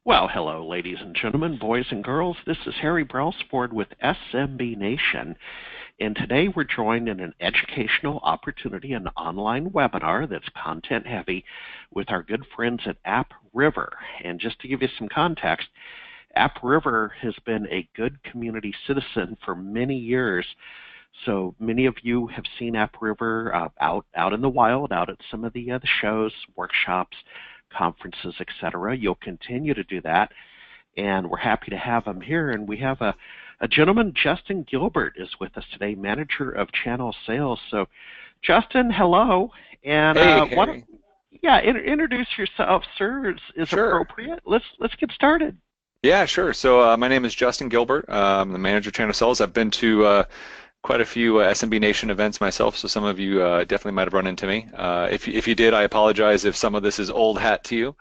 Well, hello, ladies and gentlemen, boys and girls. This is Harry Brelsford with SMB Nation, and today we're joined in an educational opportunity, an online webinar that's content-heavy with our good friends at AppRiver. And just to give you some context, AppRiver has been a good community citizen for many years. So many of you have seen AppRiver out in the wild, out at some of the shows, workshops, conferences, etc. You'll continue to do that, and we're happy to have them here. And we have a gentleman, Justin Gilbert, is with us today, Manager of Channel Sales. So, Justin, hello. And Hey, Harry. introduce yourself, sir, is Sure. appropriate. Let's get started. Yeah, sure. So my name is Justin Gilbert. I'm the manager of Channel Sales. I've been to quite a few SMB Nation events myself, so some of you definitely might have run into me. If you did, I apologize if some of this is old hat to you.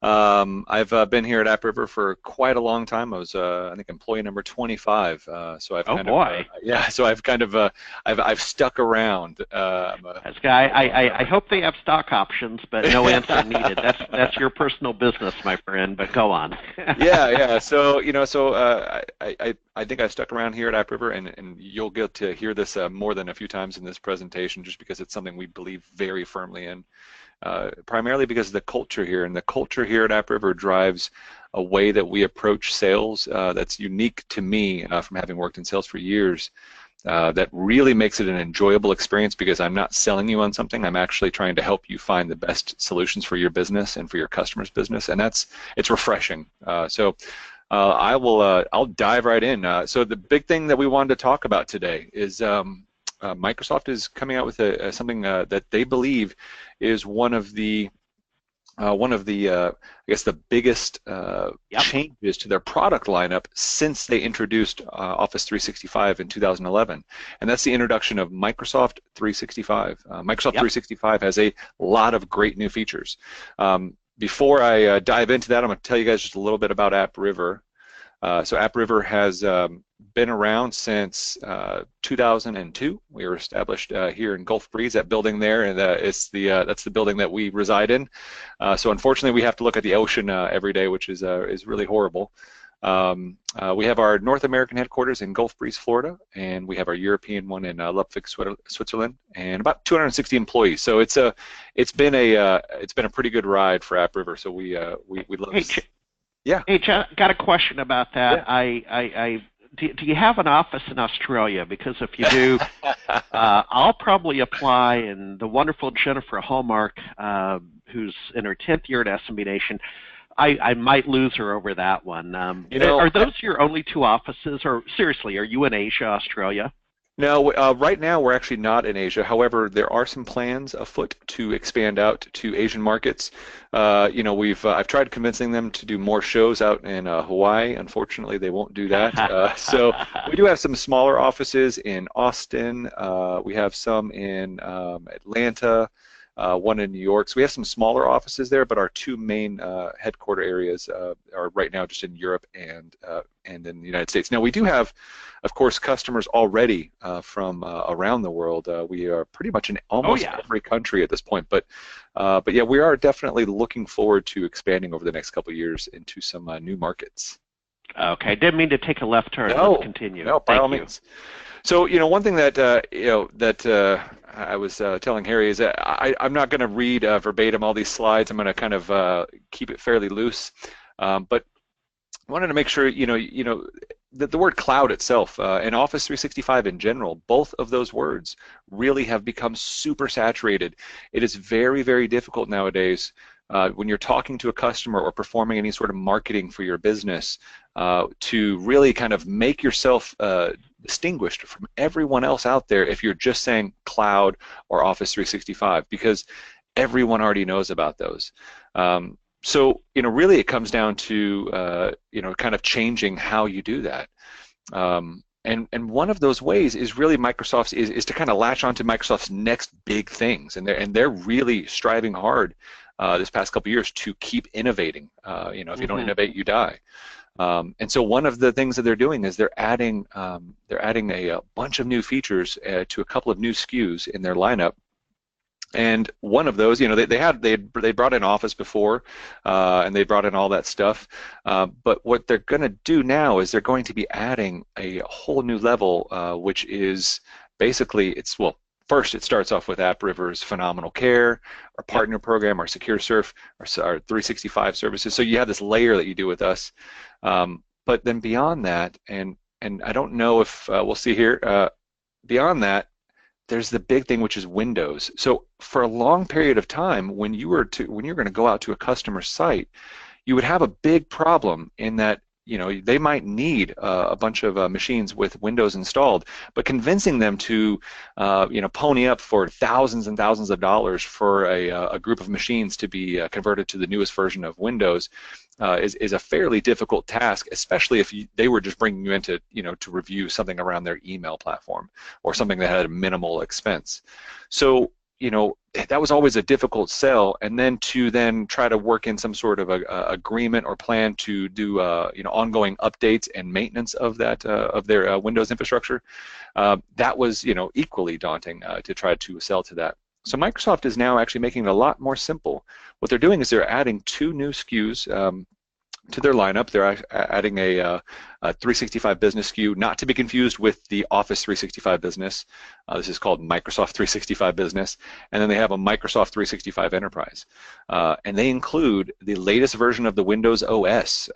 I've been here at AppRiver for quite a long time. I was, I think, employee number 25. So I've Oh kind boy. of, yeah. So I've kind of, I've stuck around. This guy, I hope they have stock options, but no answer needed. That's your personal business, my friend. But go on. Yeah. So I think I stuck around here at AppRiver, and you'll get to hear this more than a few times in this presentation, just because it's something we believe very firmly in. Primarily because of the culture here, and the culture here at AppRiver drives a way that we approach sales that's unique to me from having worked in sales for years. That really makes it an enjoyable experience, because I'm not selling you on something. I'm actually trying to help you find the best solutions for your business and for your customer's business, and it's refreshing. I'll dive right in. So the big thing that we wanted to talk about today is Microsoft is coming out with something that they believe is one of the I guess the biggest changes to their product lineup since they introduced Office 365 in 2011, and that's the introduction of Microsoft 365. Microsoft 365 has a lot of great new features. Before I dive into that, I'm going to tell you guys just a little bit about AppRiver. So AppRiver has been around since 2002. We were established here in Gulf Breeze, that building there, and that's the building that we reside in. So unfortunately, we have to look at the ocean every day, which is really horrible. We have our North American headquarters in Gulf Breeze, Florida, and we have our European one in Leipzig, Switzerland, and about 260 employees. So it's been a pretty good ride for AppRiver. So we love. Yeah. Hey, got a question about that. Yeah. Do you have an office in Australia? Because if you do, I'll probably apply. And the wonderful Jennifer Hallmark, who's in her 10th year at SMB Nation, I might lose her over that one. Are those your only two offices? Or seriously, are you in Asia, Australia? No, right now we're actually not in Asia. However, there are some plans afoot to expand out to Asian markets. I've tried convincing them to do more shows out in Hawaii. Unfortunately, they won't do that. So we do have some smaller offices in Austin. We have some in Atlanta. One in New York. So we have some smaller offices there, but our two main headquarter areas are right now just in Europe and in the United States. Now we do have, of course, customers already from around the world. We are pretty much in almost every country at this point, but yeah, we are definitely looking forward to expanding over the next couple of years into some new markets. Okay, didn't mean to take a left turn. No, let's continue. No, by all means. So, one thing that I was telling Harry is that I'm not going to read verbatim all these slides. I'm going to kind of keep it fairly loose, but I wanted to make sure that the word cloud itself and Office 365 in general, both of those words really have become super saturated. It is very, very difficult nowadays when you're talking to a customer or performing any sort of marketing for your business to really kind of make yourself distinguished from everyone else out there if you're just saying cloud or Office 365, because everyone already knows about those. So really it comes down to kind of changing how you do that. And one of those ways is really Microsoft's is to kind of latch onto Microsoft's next big things, and they're really striving hard this past couple of years to keep innovating. If you don't innovate, you die. And so one of the things that they're doing is they're adding a bunch of new features to a couple of new SKUs in their lineup And one of those, they brought in Office before, and they brought in all that stuff. But what they're going to do now is they're going to be adding a whole new level, which is basically first it starts off with AppRiver's Phenomenal Care, our partner program, our SecureSurf, our 365 services. So you have this layer that you do with us. But then beyond that, and I don't know if we'll see here, beyond that, there's the big thing, which is Windows. So for a long period of time, when you're going to go out to a customer site, you would have a big problem in that they might need a bunch of machines with Windows installed, but convincing them to pony up for thousands and thousands of dollars for a group of machines to be converted to the newest version of Windows is a fairly difficult task, especially if they were just bringing you in to review something around their email platform or something that had a minimal expense. So that was always a difficult sell, and then to try to work in some sort of a agreement or plan to do ongoing updates and maintenance of that of their Windows infrastructure, that was equally daunting to try to sell to that. So Microsoft is now actually making it a lot more simple. What they're doing is they're adding 2 new SKUs to their lineup. They're adding a 365 Business SKU, not to be confused with the Office 365 Business. This is called Microsoft 365 Business, and then they have a Microsoft 365 Enterprise, and they include the latest version of the Windows OS,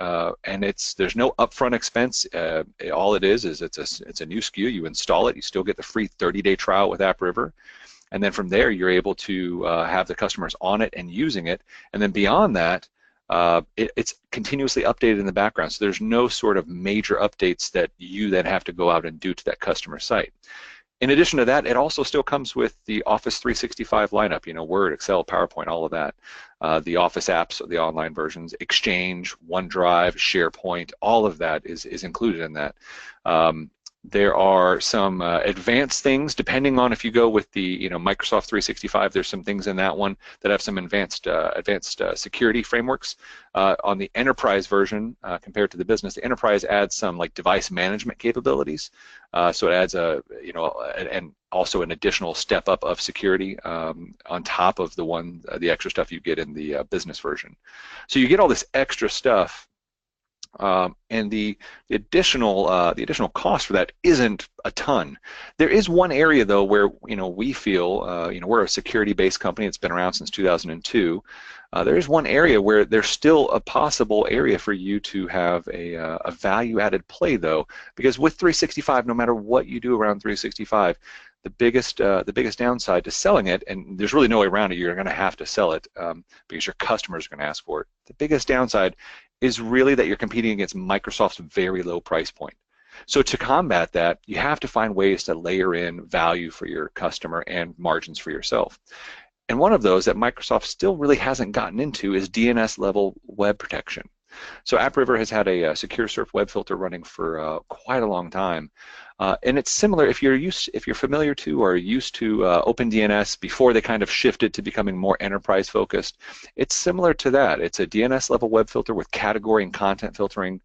and there's no upfront expense. All it is it's a new SKU. You install it, you still get the free 30-day trial with AppRiver. And then from there, you're able to have the customers on it and using it. And then beyond that, it's continuously updated in the background. So there's no sort of major updates that you then have to go out and do to that customer site. In addition to that, it also still comes with the Office 365 lineup, Word, Excel, PowerPoint, all of that. The Office apps, the online versions, Exchange, OneDrive, SharePoint, all of that is included in that. There are some advanced things, depending on if you go with the Microsoft 365. There's some things in that one that have some advanced security frameworks. On the enterprise version, compared to the business, the enterprise adds some like device management capabilities. So it adds and also an additional step up of security on top of the extra stuff you get in the business version. So you get all this extra stuff. And the additional cost for that isn't a ton. There is one area though where we feel we're a security-based company. It's been around since 2002. There is one area where there's still a possible area for you to have a value-added play though, because with 365, no matter what you do around 365, the biggest downside to selling it, and there's really no way around it, you're going to have to sell it because your customers are going to ask for it. The biggest downside is really that you're competing against Microsoft's very low price point. So to combat that, you have to find ways to layer in value for your customer and margins for yourself. And one of those that Microsoft still really hasn't gotten into is DNS level web protection. So AppRiver has had a SecureSurf web filter running for quite a long time, and it's similar if you're familiar to or used to OpenDNS before they kind of shifted to becoming more enterprise focused. It's similar to that. It's a DNS level web filter with category and content filtering.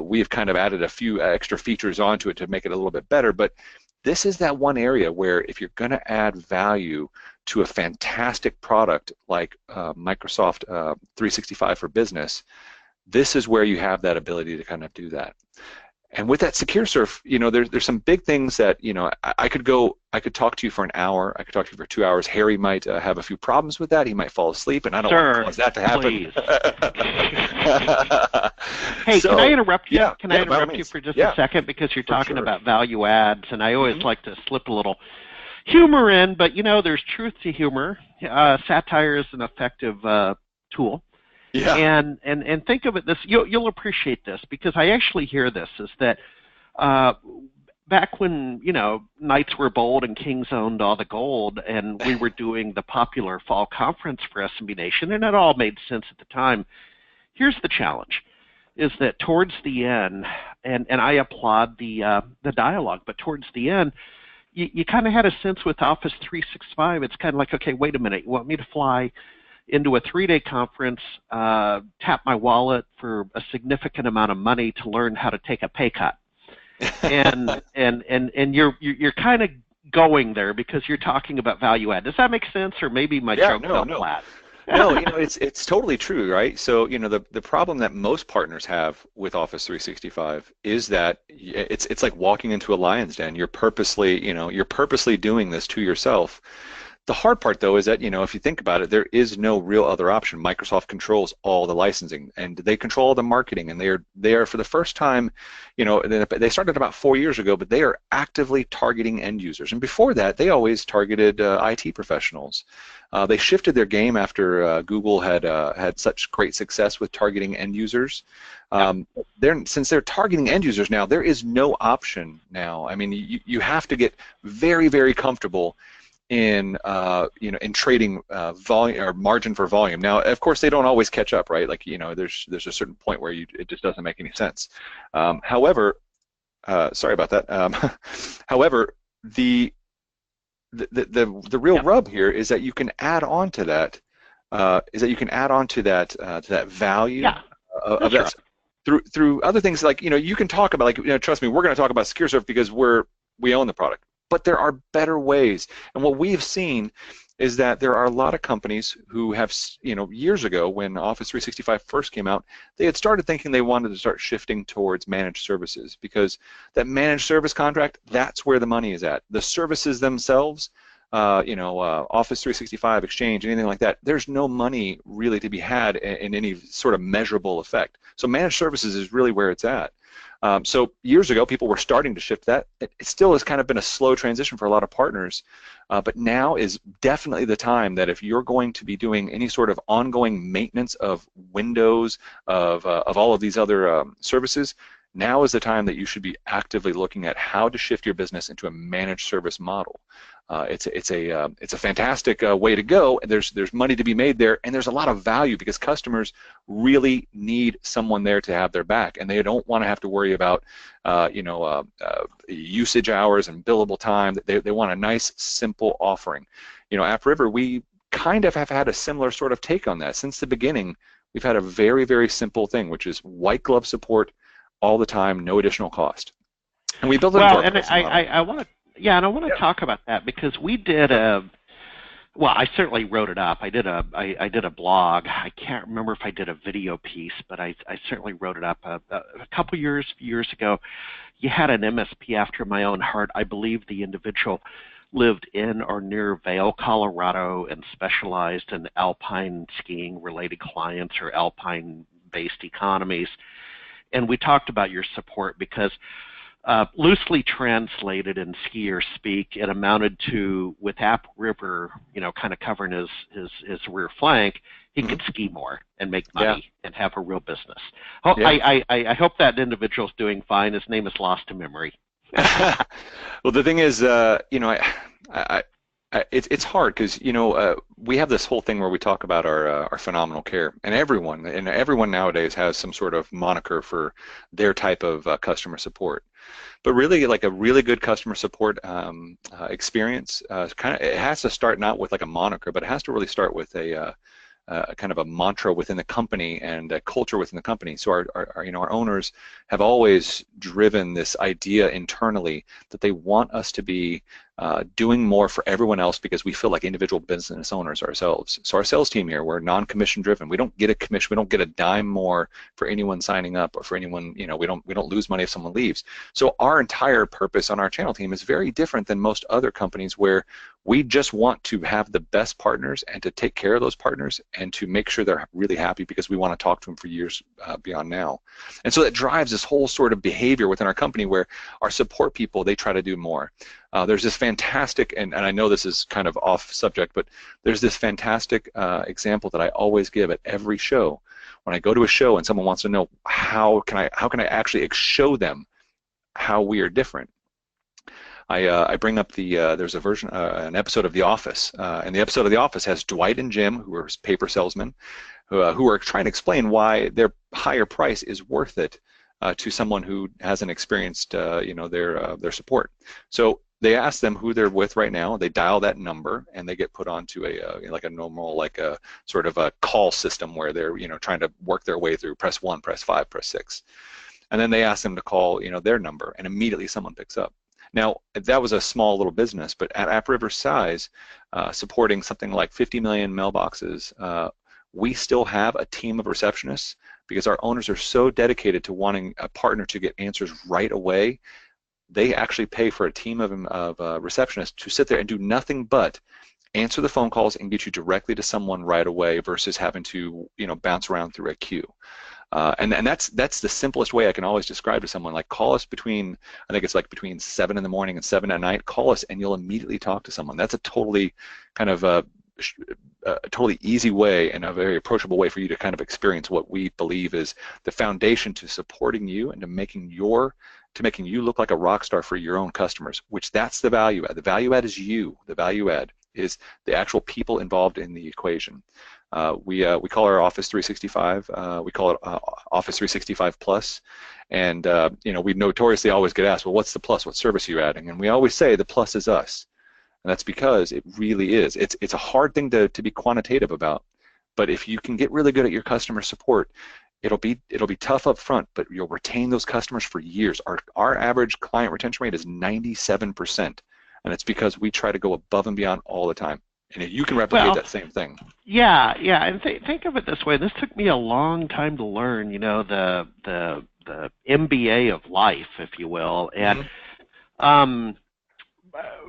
We've kind of added a few extra features onto it to make it a little bit better, but this is that one area where if you're going to add value to a fantastic product like Microsoft 365 for Business, this is where you have that ability to kind of do that. And with that SecureSurf, there's some big things that, I could talk to you for an hour, I could talk to you for 2 hours. Harry might have a few problems with that. He might fall asleep, and I don't want to cause that to happen. Hey, can I interrupt you? Yeah, can I interrupt you for just a second, because you're talking about value adds, and I always like to slip a little humor in, but there's truth to humor. Satire is an effective tool. Yeah. And think of it this, you'll appreciate this, because I actually hear this, is that back when knights were bold and kings owned all the gold, and we were doing the popular fall conference for SMB Nation, and it all made sense at the time. Here's the challenge, is that towards the end, and I applaud the dialogue, but towards the end, you kind of had a sense with Office 365. It's kind of like, okay, wait a minute, you want me to fly into a 3-day conference, tap my wallet for a significant amount of money to learn how to take a pay cut, and you're kind of going there because you're talking about value add. Does that make sense, or maybe my Yeah, joke no, fell no. flat? No, it's totally true, right? So, the problem that most partners have with Office 365 is that it's like walking into a lion's den. You're purposely doing this to yourself. The hard part, though, is that, if you think about it, there is no real other option. Microsoft controls all the licensing, and they control all the marketing, and they are for the first time, they started about 4 years ago, but they are actively targeting end users. And before that, they always targeted IT professionals. They shifted their game after Google had such great success with targeting end users. Since they're targeting end users now, there is no option now. I mean, you have to get very, very comfortable in in trading volume or margin for volume. Now, of course, they don't always catch up, right? Like, there's a certain point where it just doesn't make any sense. However, sorry about that. However, the real rub here is that you can add on to that. To that value of that through other things, like you can talk about, like, trust me, we're going to talk about SecureServe because we own the product. But there are better ways, and what we've seen is that there are a lot of companies who have, years ago when Office 365 first came out, they had started thinking they wanted to start shifting towards managed services, because that managed service contract, that's where the money is at. The services themselves, Office 365, Exchange, anything like that, there's no money really to be had in any sort of measurable effect. So managed services is really where it's at. So years ago, people were starting to shift that. It still has kind of been a slow transition for a lot of partners, but now is definitely the time that if you're going to be doing any sort of ongoing maintenance of Windows, of all of these other services, now is the time that you should be actively looking at how to shift your business into a managed service model. It's a fantastic way to go. There's money to be made there, and there's a lot of value because customers really need someone there to have their back, and they don't want to have to worry about usage hours and billable time. They want a nice, simple offering. AppRiver, we kind of have had a similar sort of take on that since the beginning. We've had a very, very simple thing, which is white glove support all the time, no additional cost. And we built it into our pricing model. I want to. Yeah, and I want to talk about that because we did I certainly wrote it up. I did a blog. I can't remember if I did a video piece, but I certainly wrote it up a couple years ago. You had an MSP after my own heart. I believe the individual lived in or near Vail, Colorado, and specialized in alpine skiing related clients or alpine based economies. And we talked about your support because loosely translated in skier speak, it amounted to, with AppRiver, kind of covering his rear flank, he could ski more and make money and have a real business. I hope that individual's doing fine. His name is lost to memory. Well, the thing is, it's hard because we have this whole thing where we talk about our phenomenal care, and everyone nowadays has some sort of moniker for their type of customer support. But really, like a really good customer support experience, it has to start not with like a moniker, but it has to really start with a kind of a mantra within the company and a culture within the company. So our owners have always driven this idea internally that they want us to be doing more for everyone else because we feel like individual business owners ourselves. So our sales team here, we're non-commission driven. We don't get a commission. We don't get a dime more for anyone signing up or for anyone, we don't lose money if someone leaves. So our entire purpose on our channel team is very different than most other companies where we just want to have the best partners and to take care of those partners and to make sure they're really happy because we want to talk to them for years beyond now. And so that drives this whole sort of behavior within our company where our support people, they try to do more. There's this fantastic, and I know this is kind of off subject, but there's this fantastic example that I always give at every show. When I go to a show and someone wants to know how can I actually show them how we are different, I bring up there's an episode of The Office, and the episode of The Office has Dwight and Jim, who are paper salesmen, who are trying to explain why their higher price is worth it to someone who hasn't experienced their support. So they ask them who they're with right now. They dial that number, and they get put onto a normal, like a sort of a call system where they're trying to work their way through. Press 1, press 5, press 6, and then they ask them to call their number, and immediately someone picks up. Now, that was a small little business, but at AppRiver size, supporting something like 50 million mailboxes, we still have a team of receptionists because our owners are so dedicated to wanting a partner to get answers right away. They actually pay for a team of receptionists to sit there and do nothing but answer the phone calls and get you directly to someone right away versus having to, bounce around through a queue. And that's the simplest way I can always describe to someone. Like, call us between, I think it's like between 7 in the morning and 7 at night. Call us and you'll immediately talk to someone. That's a totally kind of a totally easy way and a very approachable way for you to kind of experience what we believe is the foundation to supporting you and to making you look like a rock star for your own customers, which that's the value add. The value add is you. The value add is the actual people involved in the equation. We call our Office 365, we call it Office 365 Plus, and we notoriously always get asked, well, what's the plus? What service are you adding? And we always say the plus is us. And that's because it really is. It's a hard thing to be quantitative about, but if you can get really good at your customer support, it'll be tough up front, but you'll retain those customers for years. Our average client retention rate is 97%, and it's because we try to go above and beyond all the time. And if you can replicate that same thing. Yeah, and think of it this way. This took me a long time to learn, the MBA of life, if you will. And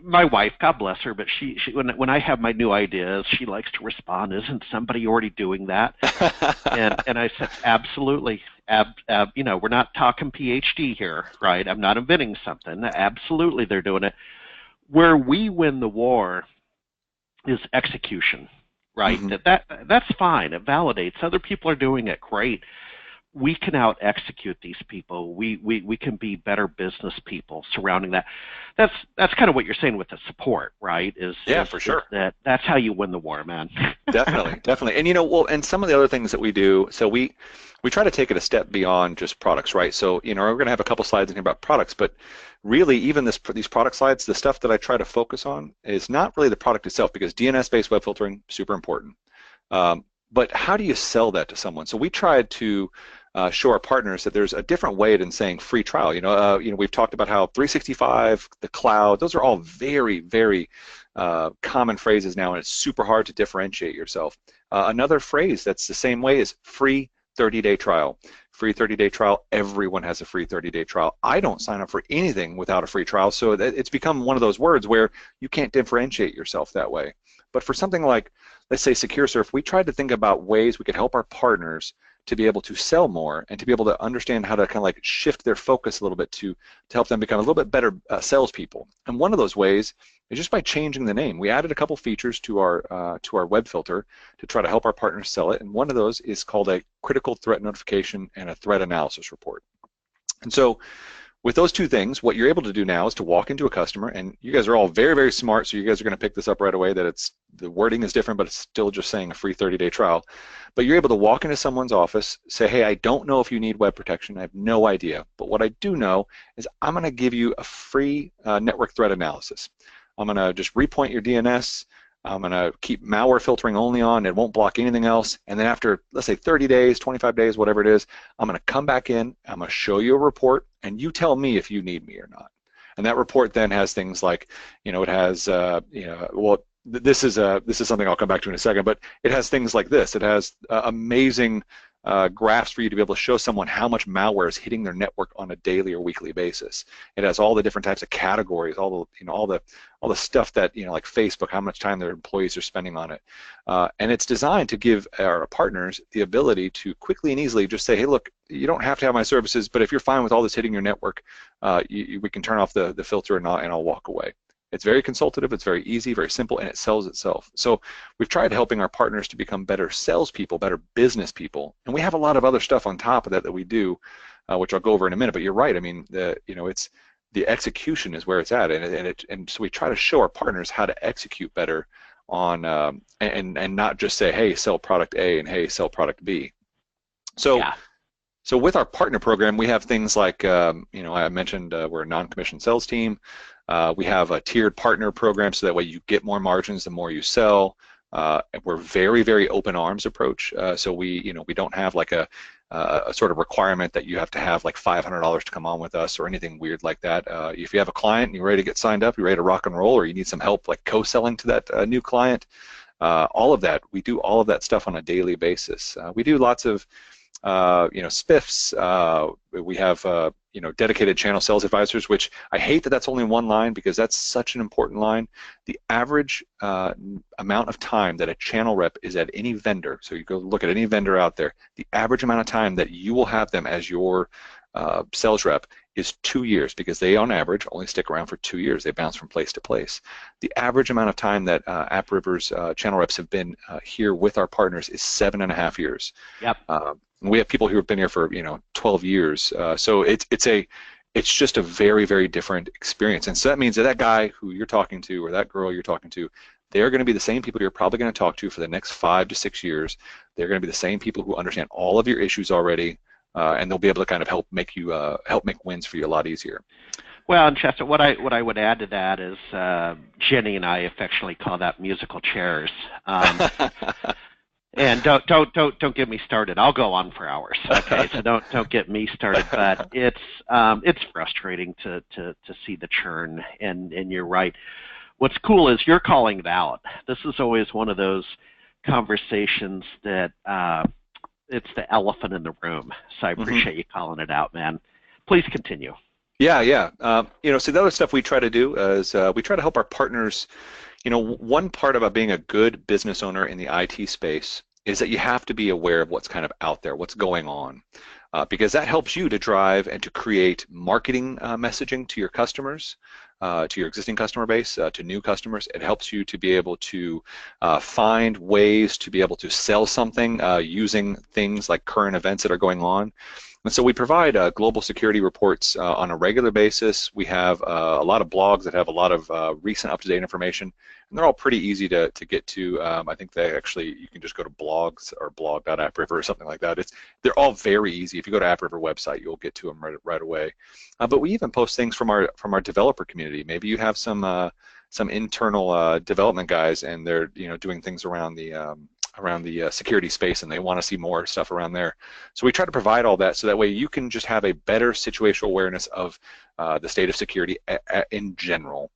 my wife, God bless her, but she when I have my new ideas, she likes to respond, "Isn't somebody already doing that?" and I said, "Absolutely. We're not talking PhD here, right? I'm not inventing something. Absolutely, they're doing it. Where we win the war is execution, right? That's fine. It validates. Other people are doing it. Great. We can out execute these people. We can be better business people surrounding that. That's kind of what you're saying with the support, right? For sure. That's how you win the war, man. Definitely. And and some of the other things that we do, so we try to take it a step beyond just products, right? So we're going to have a couple slides in here about products, but really even these product slides, the stuff that I try to focus on is not really the product itself, because DNS-based web filtering, super important. But how do you sell that to someone? So we tried to show our partners that there's a different way than saying free trial. We've talked about how 365, the cloud, those are all very, very common phrases now, and it's super hard to differentiate yourself. Another phrase that's the same way is free 30-day trial. Free 30-day trial, everyone has a free 30-day trial. I don't sign up for anything without a free trial, so it's become one of those words where you can't differentiate yourself that way. But for something like, let's say, SecureSurf, we tried to think about ways we could help our partners to be able to sell more and to be able to understand how to kind of like shift their focus a little bit to help them become a little bit better salespeople. And one of those ways is just by changing the name. We added a couple features to our web filter to try to help our partners sell it, and one of those is called a critical threat notification and a threat analysis report. And so with those two things, what you're able to do now is to walk into a customer, and you guys are all very, very smart, so you guys are going to pick this up right away, that the wording is different, but it's still just saying a free 30-day trial. But you're able to walk into someone's office, say, hey, I don't know if you need web protection. I have no idea. But what I do know is I'm going to give you a free network threat analysis. I'm going to just repoint your DNS. I'm going to keep malware filtering only on. It won't block anything else. And then after, let's say, 30 days, 25 days, whatever it is, I'm going to come back in. I'm going to show you a report, and you tell me if you need me or not. And that report then has things like, it has, this is something I'll come back to in a second, but it has things like this. It has amazing graphs for you to be able to show someone how much malware is hitting their network on a daily or weekly basis. It has all the different types of categories, all the stuff that, like Facebook, how much time their employees are spending on it. And it's designed to give our partners the ability to quickly and easily just say, hey, look, you don't have to have my services, but if you're fine with all this hitting your network, we can turn off the filter and I'll walk away. It's very consultative, it's very easy, very simple, and it sells itself. So we've tried helping our partners to become better salespeople, better business people, and we have a lot of other stuff on top of that we do, which I'll go over in a minute. But you're right. I mean, it's the execution is where it's at, and so we try to show our partners how to execute better on and not just say, hey, sell product A and hey, sell product B. So. Yeah. So with our partner program, we have things like, I mentioned we're a non-commissioned sales team. We have a tiered partner program, so that way you get more margins the more you sell. We're very, very open arms approach. So we don't have like a sort of requirement that you have to have like $500 to come on with us or anything weird like that. If you have a client and you're ready to get signed up, you're ready to rock and roll, or you need some help like co-selling to that new client, all of that, we do all of that stuff on a daily basis. We do lots of spiffs. We have dedicated channel sales advisors, which I hate that that's only one line because that's such an important line. The average amount of time that a channel rep is at any vendor, so you go look at any vendor out there, the average amount of time that you will have them as your sales rep is 2 years, because they on average only stick around for 2 years. They bounce from place to place. The average amount of time that AppRiver's channel reps have been here with our partners is 7.5 years. Yep. We have people who have been here for 12 years. So it's just a very, very different experience. And so that means that that guy who you're talking to or that girl you're talking to, they're going to be the same people you're probably going to talk to for the next 5 to 6 years. They're going to be the same people who understand all of your issues already, and they'll be able to kind of help make wins for you a lot easier. Well, and Chester, what I would add to that is Jenny and I affectionately call that musical chairs. And don't get me started. I'll go on for hours. Okay, so don't get me started. But it's frustrating to see the churn, and you're right. What's cool is you're calling it out. This is always one of those conversations that it's the elephant in the room. So I appreciate you calling it out, man. Please continue. Yeah. So the other stuff we try to do is we try to help our partners. One part about being a good business owner in the IT space is that you have to be aware of what's kind of out there, what's going on, because that helps you to drive and to create marketing messaging to your customers, to your existing customer base, to new customers. It helps you to be able to find ways to be able to sell something using things like current events that are going on. And so we provide global security reports on a regular basis. We have a lot of blogs that have a lot of recent up-to-date information, and they're all pretty easy to get to. I think you can just go to blogs or blog.appriver or something like that. They're all very easy. If you go to AppRiver website, you'll get to them right away. But we even post things from our developer community. Maybe you have some internal development guys, and they're doing things around the security space, and they want to see more stuff around there. So we try to provide all that so that way you can just have a better situational awareness of the state of security in general.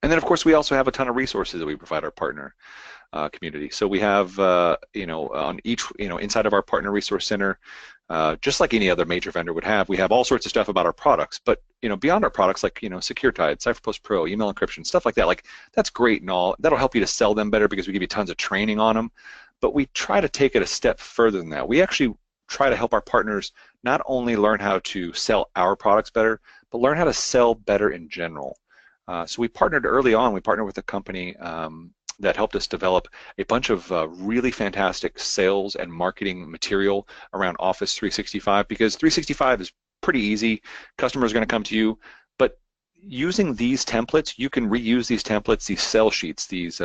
And then, of course, we also have a ton of resources that we provide our partner community. So we have, on each, inside of our partner resource center, just like any other major vendor would have, we have all sorts of stuff about our products. But beyond our products, like SecureTide, CipherPost Pro, email encryption, stuff like that. Like that's great and all. That'll help you to sell them better because we give you tons of training on them. But we try to take it a step further than that. We actually try to help our partners not only learn how to sell our products better, but learn how to sell better in general. So we partnered early on. We partnered with a company that helped us develop a bunch of really fantastic sales and marketing material around Office 365, because 365 is pretty easy. Customers are going to come to you, but using these templates, you can reuse these templates, these sell sheets, these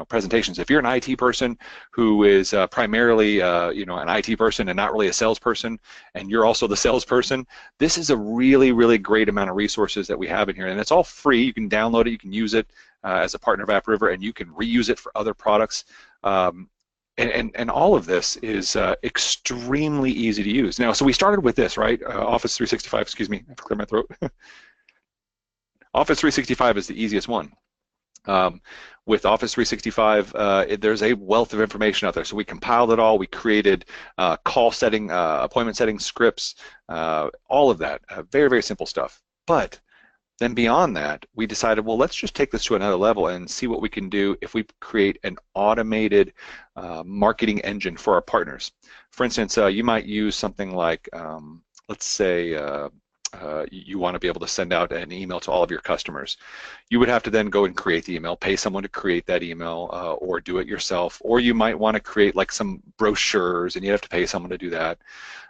presentations. If you're an IT person who is primarily an IT person and not really a salesperson, and you're also the salesperson, this is a really, really great amount of resources that we have in here, and it's all free. You can download it, you can use it as a partner of AppRiver, and you can reuse it for other products. And all of this is extremely easy to use. Now, so we started with this, right? Office 365, excuse me, I have to clear my throat. Office 365 is the easiest one. With Office 365, there's a wealth of information out there. So we compiled it all. We created call setting, appointment setting scripts, all of that. Very, very simple stuff. But then beyond that, we decided, well, let's just take this to another level and see what we can do if we create an automated marketing engine for our partners. For instance, you might use something like, let's say, you want to be able to send out an email to all of your customers. You would have to then go and create the email, pay someone to create that email, or do it yourself. Or you might want to create like some brochures, and you have to pay someone to do that.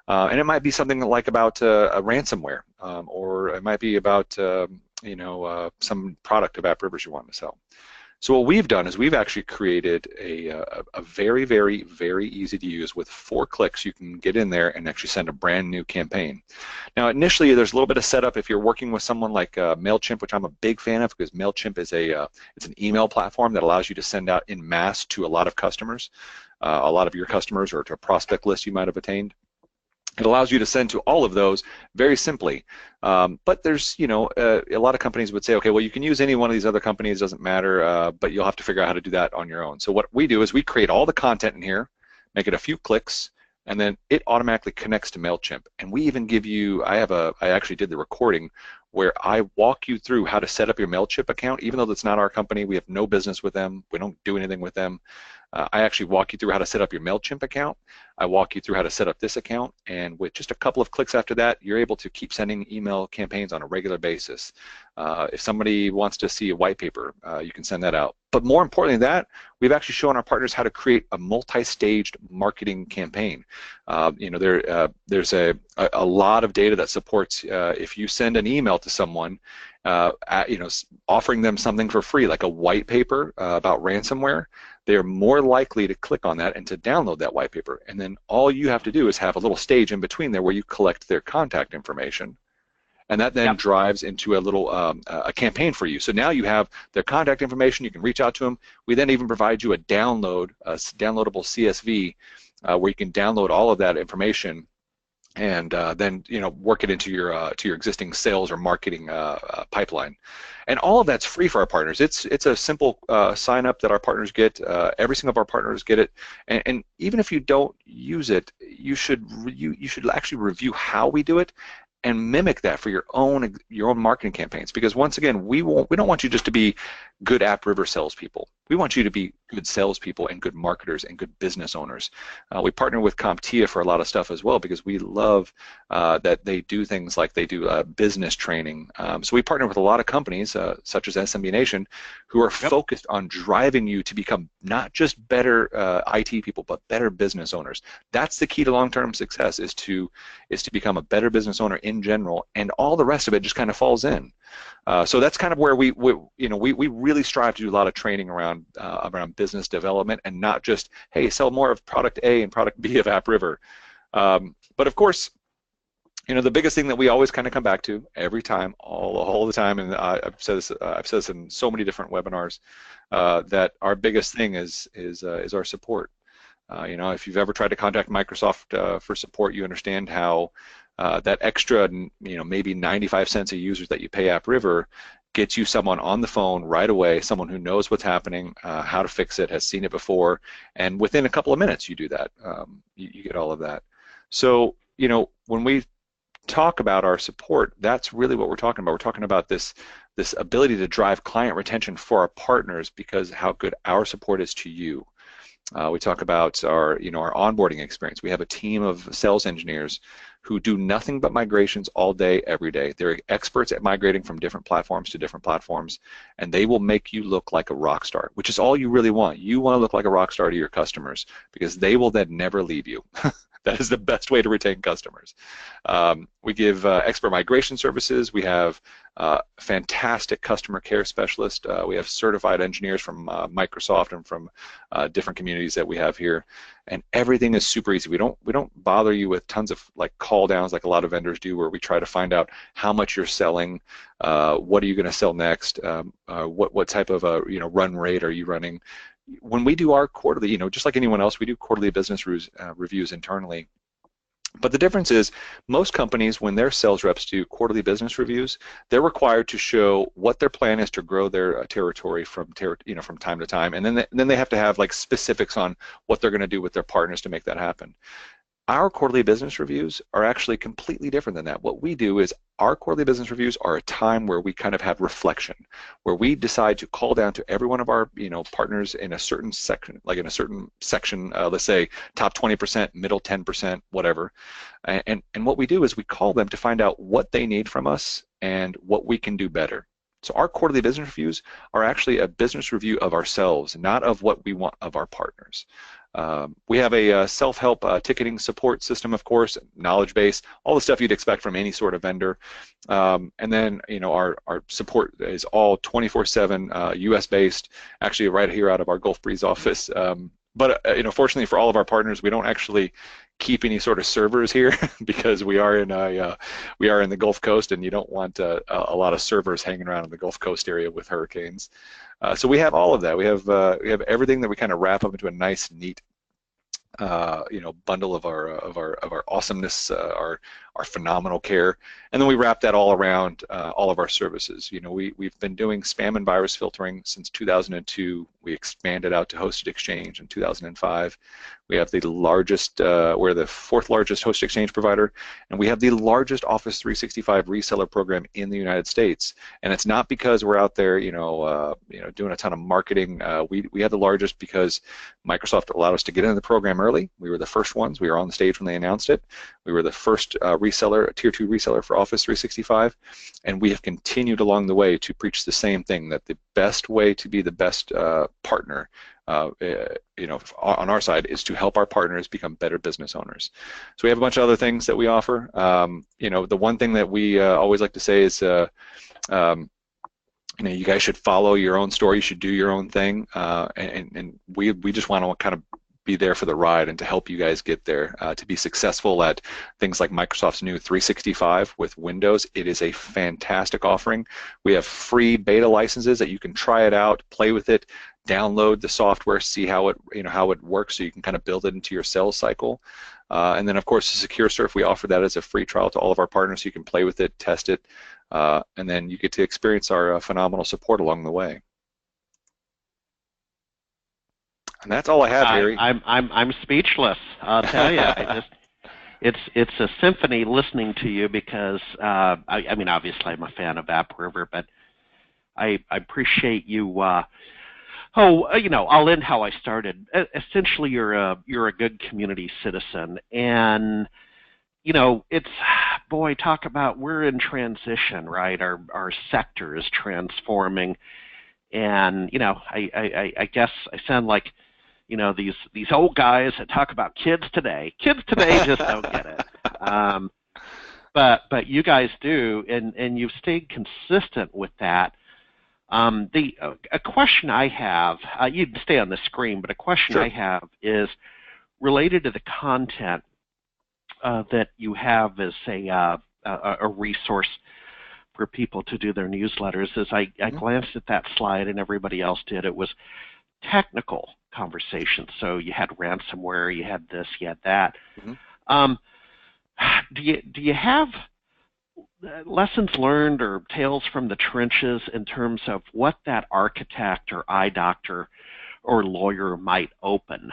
And it might be something like about a ransomware, or it might be about some product of AppRivers you want to sell. So what we've done is we've actually created a very, very, very easy to use. With 4 clicks, you can get in there and actually send a brand new campaign. Now, initially, there's a little bit of setup if you're working with someone like MailChimp, which I'm a big fan of, because MailChimp is it's an email platform that allows you to send out in mass to a lot of customers, a lot of your customers, or to a prospect list you might have attained. It allows you to send to all of those very simply. But there's, a lot of companies would say, okay, well, you can use any one of these other companies, doesn't matter, but you'll have to figure out how to do that on your own. So what we do is we create all the content in here, make it a few clicks, and then it automatically connects to MailChimp. And we even give you, I actually did the recording where I walk you through how to set up your MailChimp account. Even though that's not our company, we have no business with them, we don't do anything with them. I actually walk you through how to set up your MailChimp account. I walk you through how to set up this account, and with just a couple of clicks after that, you're able to keep sending email campaigns on a regular basis. If somebody wants to see a white paper, you can send that out. But more importantly than that, we've actually shown our partners how to create a multi-staged marketing campaign. There's a lot of data that supports if you send an email to someone, offering them something for free, like a white paper about ransomware, they're more likely to click on that and to download that white paper. And then all you have to do is have a little stage in between there where you collect their contact information. And that then drives into a little a campaign for you. So now you have their contact information. You can reach out to them. We then even provide you a downloadable CSV where you can download all of that information and then work it into your existing sales or marketing pipeline. And all of that's free for our partners. It's a simple sign up that our partners get. Every single of our partners get it. And even if you don't use it, you should actually review how we do it and mimic that for your own marketing campaigns. Because once again, we don't want you just to be good AppRiver salespeople. We want you to be good salespeople and good marketers and good business owners. We partner with CompTIA for a lot of stuff as well because we love that they do things like they do business training. So we partner with a lot of companies such as SMB Nation who are focused on driving you to become not just better IT people but better business owners. That's the key to long-term success is to become a better business owner in general, and all the rest of it just kind of falls in. So that's kind of where we really strive to do a lot of training around business development and not just, hey, sell more of product A and product B of AppRiver. But of course, the biggest thing that we always kind of come back to every time, all the time, and I've said this in so many different webinars, that our biggest thing is our support. If you've ever tried to contact Microsoft for support, you understand how that extra, maybe 95 cents a user that you pay AppRiver gets you someone on the phone right away, someone who knows what's happening, how to fix it, has seen it before, and within a couple of minutes you do that. You get all of that. So, when we talk about our support, that's really what we're talking about. We're talking about this ability to drive client retention for our partners because how good our support is to you. We talk about our onboarding experience. We have a team of sales engineers who do nothing but migrations all day, every day. They're experts at migrating from different platforms to different platforms, and they will make you look like a rock star, which is all you really want. You want to look like a rock star to your customers because they will then never leave you. That is the best way to retain customers. We give expert migration services. We have fantastic customer care specialists. We have certified engineers from Microsoft and from different communities that we have here, and everything is super easy. We don't bother you with tons of call downs like a lot of vendors do, where we try to find out how much you're selling, what are you going to sell next, what type of run rate are you running. When we do our quarterly, just like anyone else, we do quarterly business reviews internally. But the difference is most companies, when their sales reps do quarterly business reviews, they're required to show what their plan is to grow their territory from time to time, and then they have to have specifics on what they're going to do with their partners to make that happen. Our quarterly business reviews are actually completely different than that. What we do is our quarterly business reviews are a time where we kind of have reflection, where we decide to call down to every one of our partners in a certain section, let's say top 20%, middle 10%, whatever. And what we do is we call them to find out what they need from us and what we can do better. So our quarterly business reviews are actually a business review of ourselves, not of what we want of our partners. We have a self-help ticketing support system, of course, knowledge base, all the stuff you'd expect from any sort of vendor. And then, our support is all 24/7 US based, actually right here out of our Gulf Breeze office. But fortunately for all of our partners, we don't actually keep any sort of servers here because we are in the Gulf Coast, and you don't want a lot of servers hanging around in the Gulf Coast area with hurricanes. So we have all of that. We have everything that we kind of wrap up into a nice, neat bundle of our awesomeness, our phenomenal care, and then we wrap that all around all of our services. We've been doing spam and virus filtering since 2002. We expanded out to hosted exchange in 2005. We have the largest, we're the fourth largest hosted exchange provider, and we have the largest Office 365 reseller program in the United States. And it's not because we're out there, doing a ton of marketing. We have the largest because Microsoft allowed us to get into the program early. We were the first ones. We were on the stage when they announced it. We were the first reseller, tier 2 reseller for Office 365, and we have continued along the way to preach the same thing, that the best way to be the best partner on our side is to help our partners become better business owners. So we have a bunch of other things that we offer. The one thing that we always like to say is you guys should follow your own story, you should do your own thing, and we just want to kind of be there for the ride and to help you guys get there, to be successful at things like Microsoft's new 365 with Windows. It is a fantastic offering. We have free beta licenses that you can try it out, play with it, download the software, see how it works, so you can kind of build it into your sales cycle. And then, of course, the SecureSurf, we offer that as a free trial to all of our partners, so you can play with it, test it, and then you get to experience our phenomenal support along the way. And that's all I have, Harry. I'm speechless. I'll tell you. It's a symphony listening to you because I mean, obviously I'm a fan of AppRiver, but I appreciate you. I'll end how I started. Essentially, you're a good community citizen, and it's, boy, talk about, we're in transition, right? Our sector is transforming, and I guess I sound like these old guys that talk about kids today. Kids today just don't get it. But you guys do, and you've stayed consistent with that. A question I have, you can stay on the screen, but a question Sure. I have is related to the content that you have as a resource for people to do their newsletters. As I glanced at that slide, and everybody else did, it was technical conversations. So you had ransomware, you had this, you had that. Mm-hmm. Do you have lessons learned or tales from the trenches in terms of what that architect or eye doctor or lawyer might open?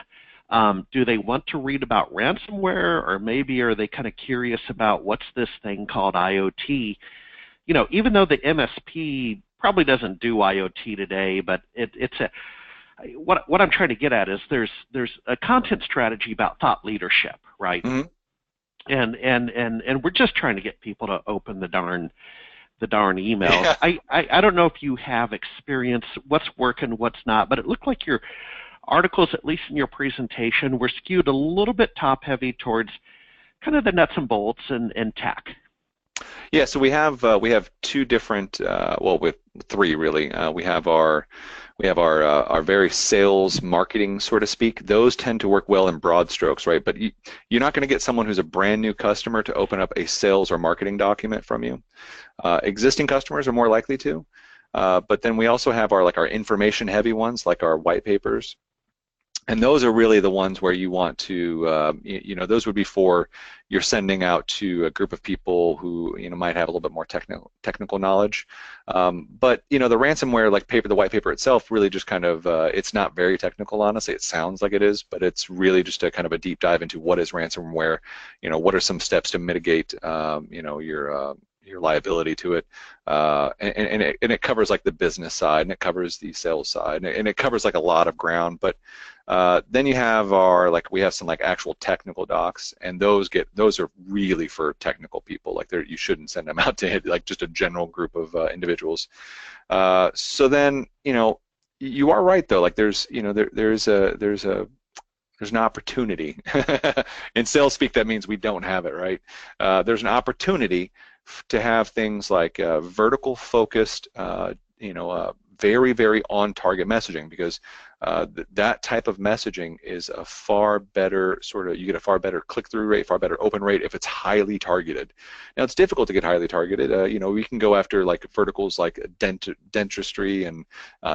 Do they want to read about ransomware, or maybe are they kind of curious about what's this thing called IoT? Even though the MSP probably doesn't do IoT today, but it's a what I'm trying to get at is there's a content strategy about thought leadership, right? Mm-hmm. And we're just trying to get people to open the darn emails. Yeah. I don't know if you have experience what's working, what's not, but it looked like your articles, at least in your presentation, were skewed a little bit top heavy towards kind of the nuts and bolts and tech. Yeah, so we have two different, with three really. We have our very sales marketing, so to speak. Those tend to work well in broad strokes, right? But you're not going to get someone who's a brand new customer to open up a sales or marketing document from you. Existing customers are more likely to. But then we also have our information heavy ones, like our white papers. And those are really the ones where you want to, those would be for you're sending out to a group of people who, might have a little bit more technical knowledge. But, the ransomware, the white paper itself really just kind of, it's not very technical, honestly. It sounds like it is, but it's really just a kind of a deep dive into what is ransomware, what are some steps to mitigate, your liability to it, and it covers the business side, and it covers the sales side, and it covers a lot of ground. But then you have we have some actual technical docs, and those are really for technical people. You shouldn't send them out to just a general group of individuals. So then you are right though. There's a there's an opportunity. In sales speak, that means we don't have it, right? There's an opportunity to have things like vertical focused, very, very on target messaging, because that type of messaging is a far better you get a far better click-through rate, far better open rate if it's highly targeted. Now, it's difficult to get highly targeted. We can go after like verticals like dentistry and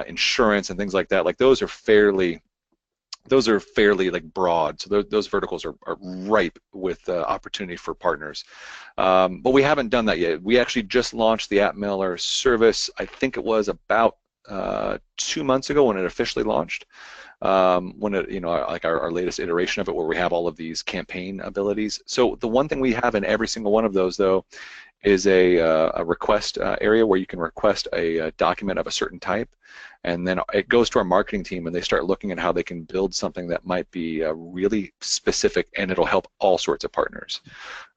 insurance and things like that. Like those are fairly like broad, so those verticals are ripe with opportunity for partners. But we haven't done that yet. We actually just launched the AppMailer service. I think it was about 2 months ago when it officially launched. When it, like our latest iteration of it, where we have all of these campaign abilities. So the one thing we have in every single one of those, though, is a request area where you can request a document of a certain type, and then it goes to our marketing team, and they start looking at how they can build something that might be really specific, and it'll help all sorts of partners.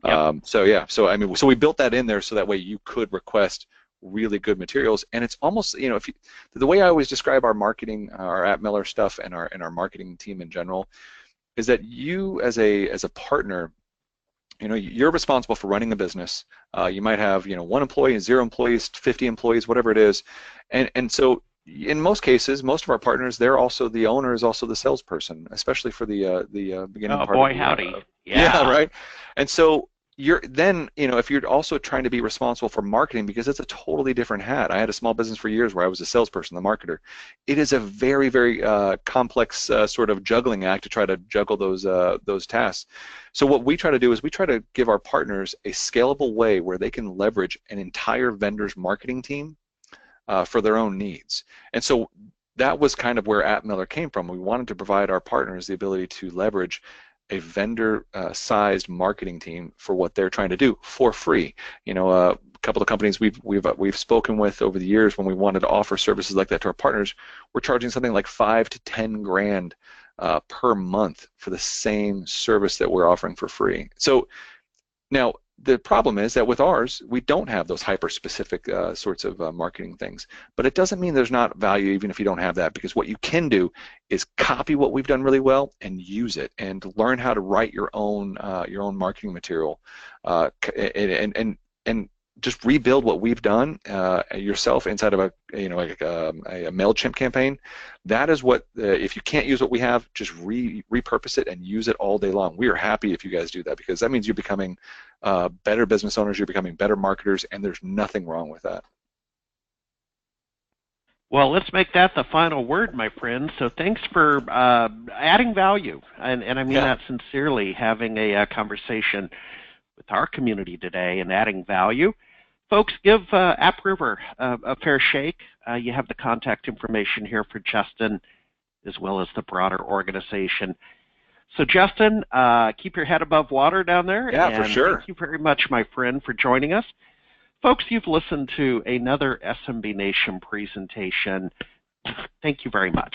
Yep. So we built that in there so that way you could request really good materials, and it's almost, the way I always describe our marketing, our AppMailer stuff, and our marketing team in general, is that you as a partner, you're responsible for running a business. You might have 1 employee, 0 employees, 50 employees, whatever it is, and so in most cases, most of our partners, they're also the owner, is also the salesperson, especially for the beginning part. Oh boy, howdy! Yeah, right. And so you're then, if you're also trying to be responsible for marketing, because it's a totally different hat. I had a small business for years where I was a salesperson, the marketer. It is a very, very complex sort of juggling act to try to juggle those tasks. So what we try to do is we try to give our partners a scalable way where they can leverage an entire vendor's marketing team for their own needs. And so that was kind of where AppMailer came from. We wanted to provide our partners the ability to leverage a vendor-sized marketing team for what they're trying to do for free. A couple of companies we've spoken with over the years, when we wanted to offer services like that to our partners, we're charging something like $5 to $10 grand per month for the same service that we're offering for free. So now the problem is that with ours, we don't have those hyper-specific sorts of marketing things. But it doesn't mean there's not value even if you don't have that, because what you can do is copy what we've done really well and use it, and learn how to write your own marketing material, and just rebuild what we've done yourself inside of a MailChimp campaign. That is what, if you can't use what we have, just repurpose it and use it all day long. We are happy if you guys do that, because that means you're becoming better business owners, you're becoming better marketers, and there's nothing wrong with that. Well, let's make that the final word, my friend. So thanks for adding value, and I mean that sincerely, having a conversation with our community today and adding value. Folks, give AppRiver a fair shake. You have the contact information here for Justin, as well as the broader organization. So Justin, keep your head above water down there. Yeah, for sure. Thank you very much, my friend, for joining us. Folks, you've listened to another SMB Nation presentation. Thank you very much.